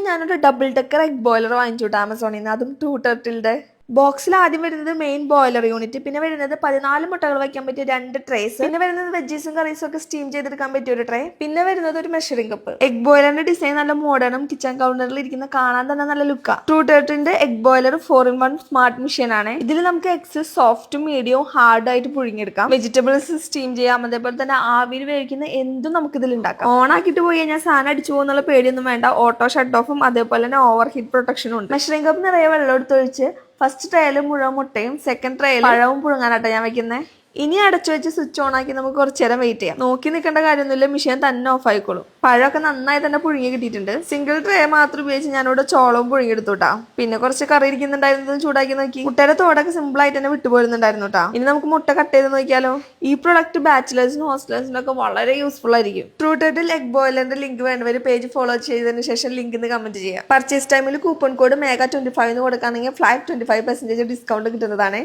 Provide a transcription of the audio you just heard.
ഞാനൊരു double decker egg boiler വാങ്ങിച്ചു ആമസോണിൽ നിന്ന്, അതും 2 ടർട്ടിലിന്റെ. ബോക്സിൽ ആദ്യം വരുന്നത് മെയിൻ ബോയിലർ യൂണിറ്റ്, പിന്നെ വരുന്നത് 14 മുട്ടകൾ വയ്ക്കാൻ പറ്റിയ 2 ട്രേസ്, പിന്നെ വരുന്നത് വെജീസും കറീസും ഒക്കെ സ്റ്റീം ചെയ്തെടുക്കാൻ പറ്റിയ ഒരു ട്രേ, പിന്നെ വരുന്നത് ഒരു മെഷറിംഗ് കപ്പ്. എഗ് ബോയിലറിന്റെ ഡിസൈൻ നല്ല മോഡേണും കിച്ചൺ കൗണ്ടറിൽ ഇരിക്കുന്ന കാണാൻ തന്നെ നല്ല ലുക്കാ. 2 ടർട്ടിലിന്റെ egg boiler 4-in-1 smart machine ആണ്. ഇതിൽ നമുക്ക് എഗ്സ് സോഫ്റ്റും മീഡിയവും ഹാർഡ് ആയിട്ട് പുഴുങ്ങിയെടുക്കാം, വെജിറ്റബിൾസ് സ്റ്റീം ചെയ്യാം, അതേപോലെ തന്നെ ആവിയിൽ വേവിക്കുന്ന എന്തും നമുക്ക് ഇതിൽ ഉണ്ടാക്കാം. ഓൺ ആക്കിയിട്ട് പോയി കഴിഞ്ഞാൽ സാധനം അടിച്ചു പോകുന്നുള്ള പേടിയൊന്നും വേണ്ട. ഓട്ടോ ഷട്ട് ഓഫും അതേപോലെ തന്നെ ഓവർ ഹീറ്റ് പ്രൊട്ടക്ഷനും ഉണ്ട്. മെഷറിംഗ് കപ്പ് നിറയെ വെള്ളം എടുത്തൊഴിച്ച് ഫസ്റ്റ് ട്രയൽ മുഴുവൻ മുട്ടയും സെക്കൻഡ് ട്രയൽ പഴവും പുഴുങ്ങാനാട്ടോ ഞാൻ വെക്കുന്നത്. ഇനി അടച്ചു വെച്ച് സ്വിച്ച് ഓൺ ആക്കി നമുക്ക് കുറച്ചു നേരം വെയിറ്റ് ചെയ്യാം. നോക്കി നിൽക്കേണ്ട കാര്യമൊന്നുമില്ല, മെഷീൻ തന്നെ ഓഫ് ആയിക്കോളും. പഴമൊക്കെ നന്നായി തന്നെ പുഴുങ്ങി കിട്ടിയിട്ടുണ്ട്. സിംഗിൾ ട്രേ മാത്രം ഉപയോഗിച്ച് ഞാനിവിടെ ചോളവും പുഴുങ്ങിയെടുത്തുട്ടാ. പിന്നെ കുറച്ച് കറി ഇരിക്കുന്നുണ്ടായിരുന്നതും ചൂടാക്കി നോക്കി. മുട്ടയുടെ തോടൊക്കെ സിമ്പിൾ ആയിട്ട് തന്നെ വിട്ടുപോരുന്നുണ്ടായിരുന്നു കേട്ടോ. ഇനി നമുക്ക് മുട്ട കട്ട് ചെയ്ത് നോക്കിയാലോ. ഈ പ്രൊഡക്റ്റ് ബാച്ചിലേഴ്സിനും ഹോസ്റ്റലേഴ്സിനും ഒക്കെ വളരെ യൂസ്ഫുൾ ആയിരിക്കും. ട്രൂ ടർട്ടിൽ എഗ് ബോയിലറിന്റെ ലിങ്ക് വേണ്ടവർ പേജ് ഫോളോ ചെയ്തതിന് ശേഷം ലിങ്ക് കമന്റ് ചെയ്യാം. പർച്ചേസ് ടൈമിൽ കൂപ്പൺ കോഡ് MEGA25 കൊടുക്കുകയാണെങ്കിൽ ഫ്ലാറ്റ് 25% ഡിസ്കൗണ്ട് കിട്ടുന്നതാണ്.